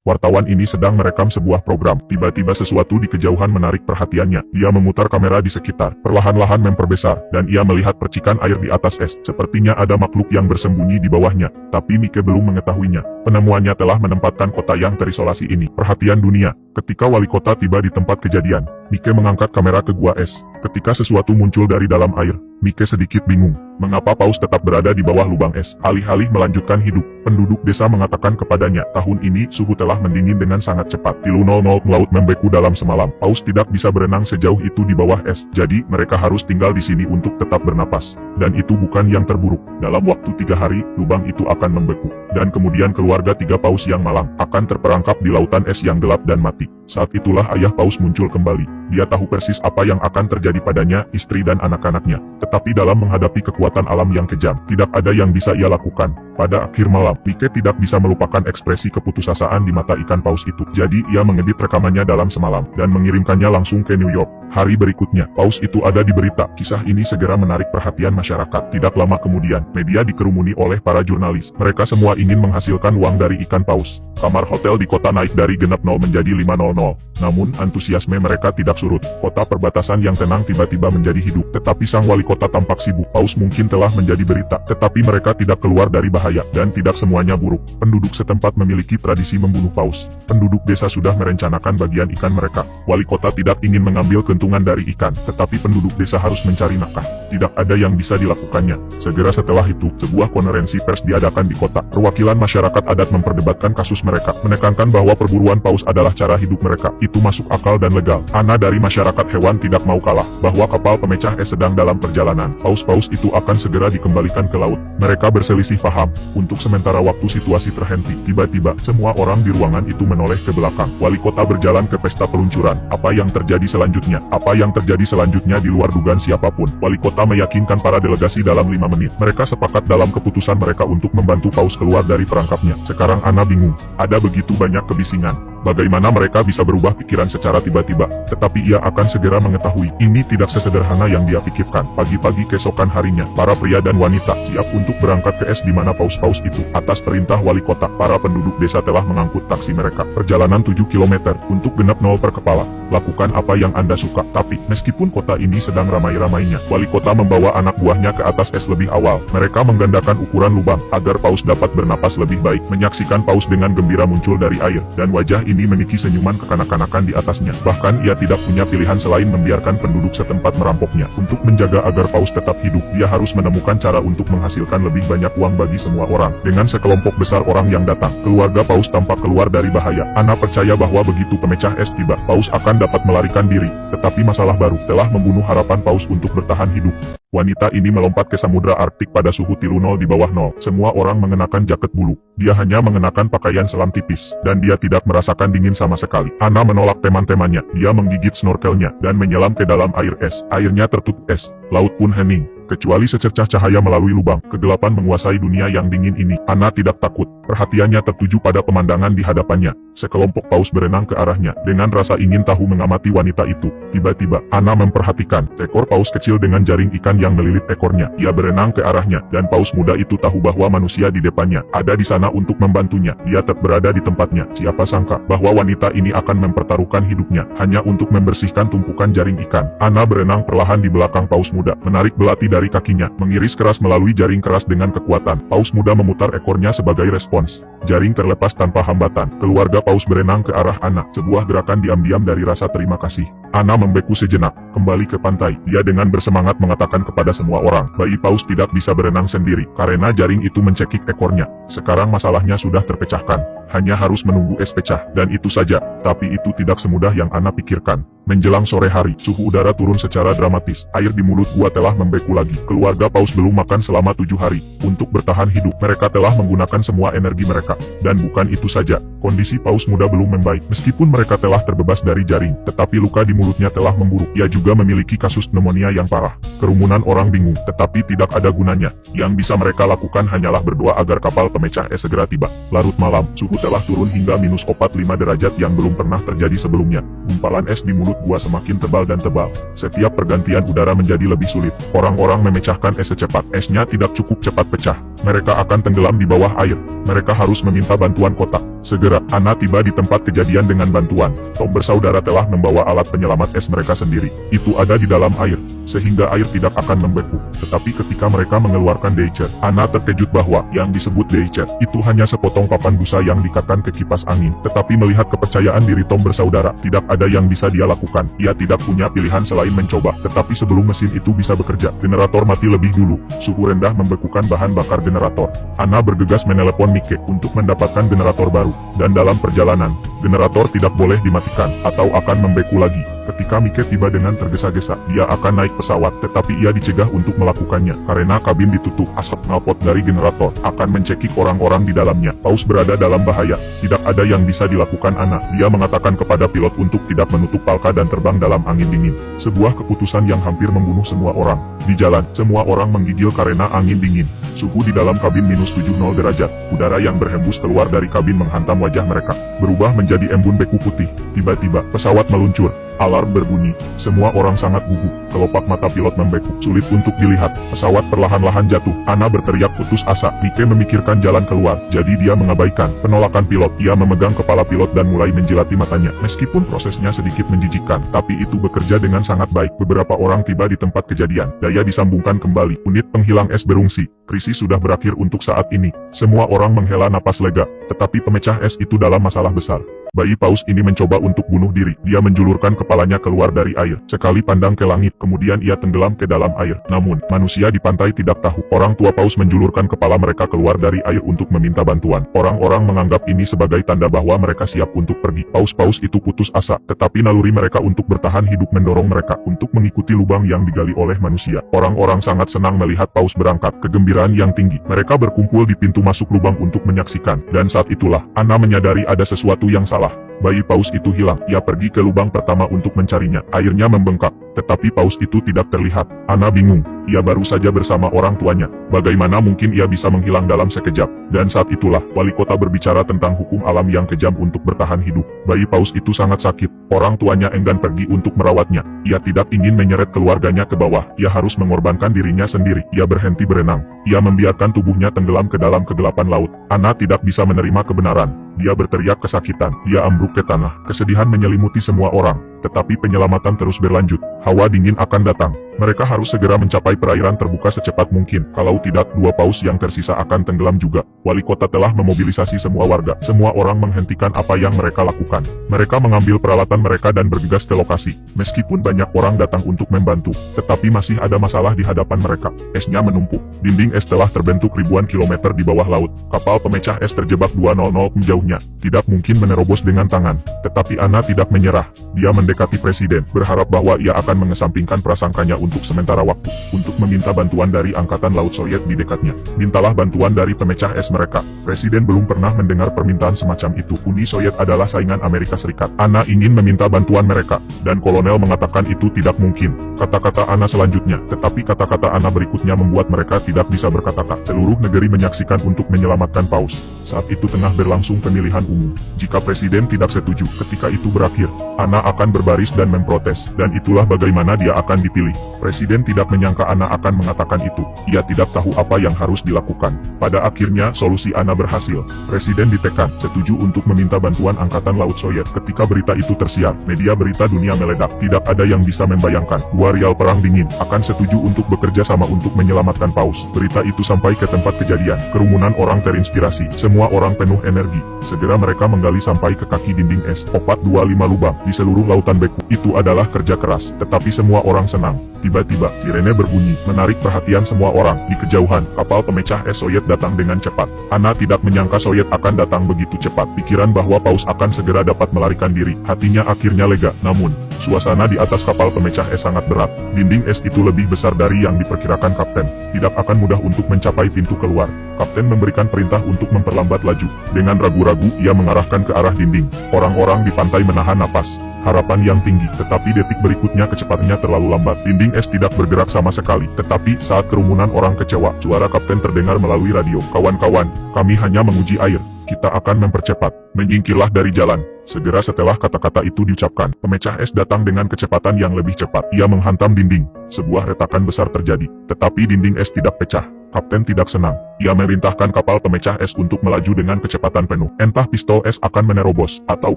Wartawan ini sedang merekam sebuah program. Tiba-tiba sesuatu di kejauhan menarik perhatiannya. Dia memutar kamera di sekitar, perlahan-lahan memperbesar, dan ia melihat percikan air di atas es. Sepertinya ada makhluk yang bersembunyi di bawahnya, tapi Mike belum mengetahuinya. Penemuannya telah menempatkan kota yang terisolasi ini perhatian dunia. Ketika wali kota tiba di tempat kejadian, Mike mengangkat kamera ke gua es. Ketika sesuatu muncul dari dalam air, Mike sedikit bingung. Mengapa paus tetap berada di bawah lubang es? Alih-alih melanjutkan hidup, penduduk desa mengatakan kepadanya, tahun ini suhu telah mendingin dengan sangat cepat. Tilu 00 laut membeku dalam semalam. Paus tidak bisa berenang sejauh itu di bawah es. Jadi, mereka harus tinggal di sini untuk tetap bernapas. Dan itu bukan yang terburuk. Dalam waktu 3 hari, lubang itu akan membeku. Dan kemudian keluarga 3 paus yang malang akan terperangkap di lautan es yang gelap dan mati. Saat itulah ayah paus muncul kembali. Dia tahu persis apa yang akan terjadi padanya, istri dan anak-anaknya. Tetapi dalam menghadapi kekuatan alam yang kejam, tidak ada yang bisa ia lakukan. Pada akhir malam, Mike tidak bisa melupakan ekspresi keputusasaan di mata ikan paus itu. Jadi ia mengedit rekamannya dalam semalam, dan mengirimkannya langsung ke New York. Hari berikutnya, paus itu ada di berita. Kisah ini segera menarik perhatian masyarakat. Tidak lama kemudian, media dikerumuni oleh para jurnalis. Mereka semua ingin menghasilkan uang dari ikan paus. Kamar hotel di kota naik dari genap 0 menjadi 500. Namun, antusiasme mereka tidak surut. Kota perbatasan yang tenang tiba-tiba menjadi hidup. Tetapi sang wali kota tampak sibuk. Paus mungkin telah menjadi berita, tetapi mereka tidak keluar dari bahaya, dan tidak semuanya buruk. Penduduk setempat memiliki tradisi membunuh paus. Penduduk desa sudah merencanakan bagian ikan mereka. Wali kota tidak ingin mengambil keuntungan dari ikan, tetapi penduduk desa harus mencari nafkah. Tidak ada yang bisa dilakukannya. Segera setelah itu, sebuah konferensi pers diadakan di kota. Perwakilan masyarakat adat memperdebatkan kasus mereka, menekankan bahwa perburuan paus adalah cara hidup mereka. Itu masuk akal dan legal. Ana dari masyarakat hewan tidak mau kalah, bahwa kapal pemecah es sedang dalam perjalanan. Paus-paus itu akan segera dikembalikan ke laut. Mereka berselisih paham. Untuk sementara waktu situasi terhenti. Tiba-tiba, semua orang di ruangan itu menoleh ke belakang. Wali kota berjalan ke pesta peluncuran. Apa yang terjadi selanjutnya? Apa yang terjadi selanjutnya di luar dugaan siapapun. Wali kota meyakinkan para delegasi dalam 5 menit. Mereka sepakat dalam keputusan mereka untuk membantu paus keluar dari perangkapnya. Sekarang Ana bingung. Ada begitu banyak kebisingan. Bagaimana mereka bisa berubah pikiran secara tiba-tiba? Tetapi ia akan segera mengetahui, ini tidak sesederhana yang dia pikirkan. Pagi-pagi keesokan harinya, para pria dan wanita siap untuk berangkat ke es di mana paus-paus itu. Atas perintah wali kota, para penduduk desa telah mengangkut taksi mereka. Perjalanan 7 km untuk genap 0 per kepala. Lakukan apa yang Anda suka. Tapi, meskipun kota ini sedang ramai-ramainya, wali kota membawa anak buahnya ke atas es lebih awal. Mereka menggandakan ukuran lubang, agar paus dapat bernapas lebih baik. Menyaksikan paus dengan gembira muncul dari air, dan wajah ini memiliki senyuman kekanak-kanakan di atasnya. Bahkan ia tidak punya pilihan selain membiarkan penduduk setempat merampoknya. Untuk menjaga agar paus tetap hidup, dia harus menemukan cara untuk menghasilkan lebih banyak uang bagi semua orang. Dengan sekelompok besar orang yang datang, keluarga paus tampak keluar dari bahaya. Ana percaya bahwa begitu pemecah es tiba, paus akan dapat melarikan diri. Tetapi masalah baru telah membunuh harapan paus untuk bertahan hidup. Wanita ini melompat ke samudra Arktik pada suhu tilu 0 di bawah 0. Semua orang mengenakan jaket bulu. Dia hanya mengenakan pakaian selam tipis, dan dia tidak merasakan dingin sama sekali. Ana menolak teman-temannya. Dia menggigit snorkelnya, dan menyelam ke dalam air es. Airnya tertutup es. Laut pun hening. Kecuali secercah cahaya melalui lubang, kegelapan menguasai dunia yang dingin ini. Ana tidak takut. Perhatiannya tertuju pada pemandangan di hadapannya. Sekelompok paus berenang ke arahnya. Dengan rasa ingin tahu mengamati wanita itu. Tiba-tiba, Ana memperhatikan seekor paus kecil dengan jaring ikan yang melilit ekornya. Ia berenang ke arahnya, dan paus muda itu tahu bahwa manusia di depannya ada di sana untuk membantunya. Dia tetap berada di tempatnya. Siapa sangka bahwa wanita ini akan mempertaruhkan hidupnya hanya untuk membersihkan tumpukan jaring ikan. Ana berenang perlahan di belakang paus muda, menarik belati dari kakinya, mengiris keras melalui jaring keras dengan kekuatan. Paus muda memutar ekornya sebagai respons. Jaring terlepas tanpa hambatan. Keluarga paus berenang ke arah Ana. Sebuah gerakan diam-diam dari rasa terima kasih. Ana membeku sejenak, kembali ke pantai. Dia dengan bersemangat mengatakan kepada semua orang, bayi paus tidak bisa berenang sendiri, karena jaring itu mencekik ekornya. Sekarang masalahnya sudah terpecahkan. Hanya harus menunggu es pecah, dan itu saja. Tapi itu tidak semudah yang Ana pikirkan. Menjelang sore hari, suhu udara turun secara dramatis. Air di mulut gua telah membeku lagi. Keluarga paus belum makan selama 7 hari. Untuk bertahan hidup, mereka telah menggunakan semua energi mereka. Dan bukan itu saja, kondisi paus muda belum membaik. Meskipun mereka telah terbebas dari jaring, tetapi luka di mulutnya telah memburuk. Ia juga memiliki kasus pneumonia yang parah. Kerumunan orang bingung, tetapi tidak ada gunanya. Yang bisa mereka lakukan hanyalah berdoa agar kapal pemecah es segera tiba. Larut malam, suhu telah turun hingga -45 derajat yang belum pernah terjadi sebelumnya. Gumpalan es di mulut gua semakin tebal dan tebal. Setiap pergantian udara menjadi lebih sulit. Orang-orang memecahkan es secepat. Esnya tidak cukup cepat pecah. Mereka akan tenggelam di bawah air. Mereka harus meminta bantuan kota. Segera, Anna tiba di tempat kejadian dengan bantuan. Tom bersaudara telah membawa alat penyelamat es mereka sendiri. Itu ada di dalam air, sehingga air tidak akan membeku. Tetapi ketika mereka mengeluarkan daycare, Anna terkejut bahwa yang disebut daycare itu hanya sepotong papan busa yang diikatkan ke kipas angin. Tetapi melihat kepercayaan diri Tom bersaudara, tidak ada yang bisa dia lakukan. Ia tidak punya pilihan selain mencoba. Tetapi sebelum mesin itu bisa bekerja, generator mati lebih dulu. Suhu rendah membekukan bahan bakar generator. Anna bergegas menelepon Mike untuk mendapatkan generator baru. Dan dalam perjalanan, generator tidak boleh dimatikan atau akan membeku lagi. Ketika Mike tiba dengan tergesa-gesa, dia akan naik pesawat, tetapi ia dicegah untuk melakukannya karena kabin ditutup. Asap knalpot dari generator akan mencekik orang-orang di dalamnya. Paus berada dalam bahaya. Tidak ada yang bisa dilakukan Anna. Dia mengatakan kepada pilot untuk tidak menutup palka dan terbang dalam angin dingin. Sebuah keputusan yang hampir membunuh semua orang. Di jalan, semua orang menggigil karena angin dingin. Suhu di dalam kabin minus 70 derajat. Udara yang berhembus keluar dari kabin menghantam wajah mereka, berubah menjadi embun beku putih. Tiba-tiba, pesawat meluncur. Alarm berbunyi. Semua orang sangat gugup. Kelopak mata pilot membeku. Sulit untuk dilihat. Pesawat perlahan-lahan jatuh. Anna berteriak putus asa. Mike memikirkan jalan keluar. Jadi dia mengabaikan penolakan pilot. Ia memegang kepala pilot dan mulai menjilati matanya. Meskipun prosesnya sedikit menjijikkan, tapi itu bekerja dengan sangat baik. Beberapa orang tiba di tempat kejadian. Daya disambungkan kembali. Unit penghilang es berungsi. Krisis sudah berakhir untuk saat ini. Semua orang menghela napas lega. Tetapi pemecah es itu dalam masalah besar. Bayi paus ini mencoba untuk bunuh diri. Dia menjulurkan kepalanya keluar dari air. Sekali pandang ke langit, kemudian ia tenggelam ke dalam air. Namun, manusia di pantai tidak tahu. Orang tua paus menjulurkan kepala mereka keluar dari air untuk meminta bantuan. Orang-orang menganggap ini sebagai tanda bahwa mereka siap untuk pergi. Paus-paus itu putus asa, tetapi naluri mereka untuk bertahan hidup mendorong mereka untuk mengikuti lubang yang digali oleh manusia. Orang-orang sangat senang melihat paus berangkat. Kegembiraan yang tinggi. Mereka berkumpul di pintu masuk lubang untuk menyaksikan. Dan saat itulah, Anna menyadari ada sesuatu yang salah. Bayi paus itu hilang. Ia pergi ke lubang pertama untuk mencarinya. Airnya membengkak, tetapi paus itu tidak terlihat. Anna bingung. Ia baru saja bersama orang tuanya. Bagaimana mungkin ia bisa menghilang dalam sekejap? Dan saat itulah, wali kota berbicara tentang hukum alam yang kejam untuk bertahan hidup. Bayi paus itu sangat sakit. Orang tuanya enggan pergi untuk merawatnya. Ia tidak ingin menyeret keluarganya ke bawah. Ia harus mengorbankan dirinya sendiri. Ia berhenti berenang. Ia membiarkan tubuhnya tenggelam ke dalam kegelapan laut. Anna tidak bisa menerima kebenaran. Dia berteriak kesakitan. Dia ambruk ke tanah. Kesedihan menyelimuti semua orang. Tetapi penyelamatan terus berlanjut. Hawa dingin akan datang. Mereka harus segera mencapai perairan terbuka secepat mungkin. Kalau tidak, dua paus yang tersisa akan tenggelam juga. Wali kota telah memobilisasi semua warga. Semua orang menghentikan apa yang mereka lakukan. Mereka mengambil peralatan mereka dan bergegas ke lokasi. Meskipun banyak orang datang untuk membantu, tetapi masih ada masalah di hadapan mereka. Esnya menumpuk. Dinding es telah terbentuk ribuan kilometer di bawah laut. Kapal pemecah es terjebak 200 menjauhnya. Tidak mungkin menerobos dengan tangan. Tetapi Anna tidak menyerah. Dia mendekati presiden, berharap bahwa ia akan mengesampingkan prasangkanya untuk sementara waktu, untuk meminta bantuan dari Angkatan Laut Soviet di dekatnya. Mintalah bantuan dari pemecah es mereka. Presiden belum pernah mendengar permintaan semacam itu. Uni Soviet adalah saingan Amerika Serikat. Anna ingin meminta bantuan mereka, dan kolonel mengatakan itu tidak mungkin. Kata-kata Anna selanjutnya, tetapi kata-kata Anna berikutnya membuat mereka tidak bisa berkata-kata. Seluruh negeri menyaksikan untuk menyelamatkan paus. Saat itu tengah berlangsung pemilihan umum. Jika presiden tidak setuju, ketika itu berakhir, Anna akan berbaris dan memprotes, dan itulah bagaimana dia akan dipilih. Presiden tidak menyangka Anna akan mengatakan itu. Ia tidak tahu apa yang harus dilakukan. Pada akhirnya, solusi Anna berhasil. Presiden ditekan, setuju untuk meminta bantuan Angkatan Laut Soviet. Ketika berita itu tersiar, media berita dunia meledak. Tidak ada yang bisa membayangkan, dua rial perang dingin akan setuju untuk bekerja sama untuk menyelamatkan paus. Berita itu sampai ke tempat kejadian. Kerumunan orang terinspirasi. Semua orang penuh energi. Segera mereka menggali sampai ke kaki dinding es. 425 lubang di seluruh lautan beku. Itu adalah kerja keras, tetapi semua orang senang. Tiba-tiba, sirene berbunyi, menarik perhatian semua orang. Di kejauhan, kapal pemecah es Soviet datang dengan cepat. Anna tidak menyangka Soviet akan datang begitu cepat. Pikiran bahwa paus akan segera dapat melarikan diri. Hatinya akhirnya lega. Namun, suasana di atas kapal pemecah es sangat berat. Dinding es itu lebih besar dari yang diperkirakan kapten. Tidak akan mudah untuk mencapai pintu keluar. Kapten memberikan perintah untuk memperlambat laju. Dengan ragu-ragu, ia mengarahkan ke arah dinding. Orang-orang di pantai menahan napas. Harapan yang tinggi, tetapi detik berikutnya kecepatannya terlalu lambat. Dinding es tidak bergerak sama sekali. Tetapi saat kerumunan orang kecewa, suara kapten terdengar melalui radio. Kawan-kawan, kami hanya menguji air. Kita akan mempercepat. Menyingkirlah dari jalan. Segera setelah kata-kata itu diucapkan, pemecah es datang dengan kecepatan yang lebih cepat. Ia menghantam dinding. Sebuah retakan besar terjadi. Tetapi dinding es tidak pecah. Kapten tidak senang. Ia memerintahkan kapal pemecah es untuk melaju dengan kecepatan penuh. Entah pistol es akan menerobos, atau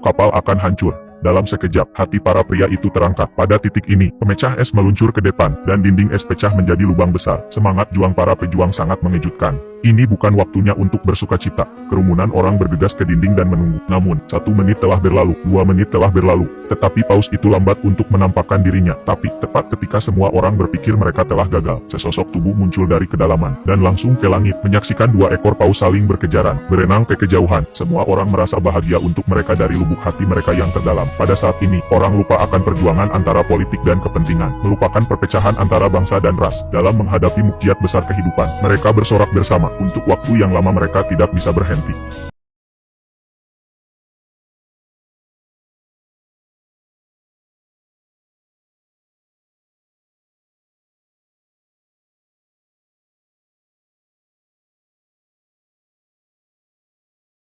kapal akan hancur. Dalam sekejap, hati para pria itu terangkat. Pada titik ini, pemecah es meluncur ke depan, dan dinding es pecah menjadi lubang besar. Semangat juang para pejuang sangat mengejutkan. Ini bukan waktunya untuk bersukacita. Kerumunan orang bergegas ke dinding dan menunggu. Namun, 1 menit telah berlalu, 2 menit telah berlalu. Tetapi paus itu lambat untuk menampakkan dirinya. Tapi, tepat ketika semua orang berpikir mereka telah gagal, sesosok tubuh muncul dari kedalaman, dan langsung ke langit, menyaksikan 2 ekor paus saling berkejaran, berenang ke kejauhan. Semua orang merasa bahagia untuk mereka dari lubuk hati mereka yang terdalam. Pada saat ini, orang lupa akan perjuangan antara politik dan kepentingan, melupakan perpecahan antara bangsa dan ras. Dalam menghadapi mukjizat besar kehidupan, mereka bersorak bersama. Untuk waktu yang lama mereka tidak bisa berhenti.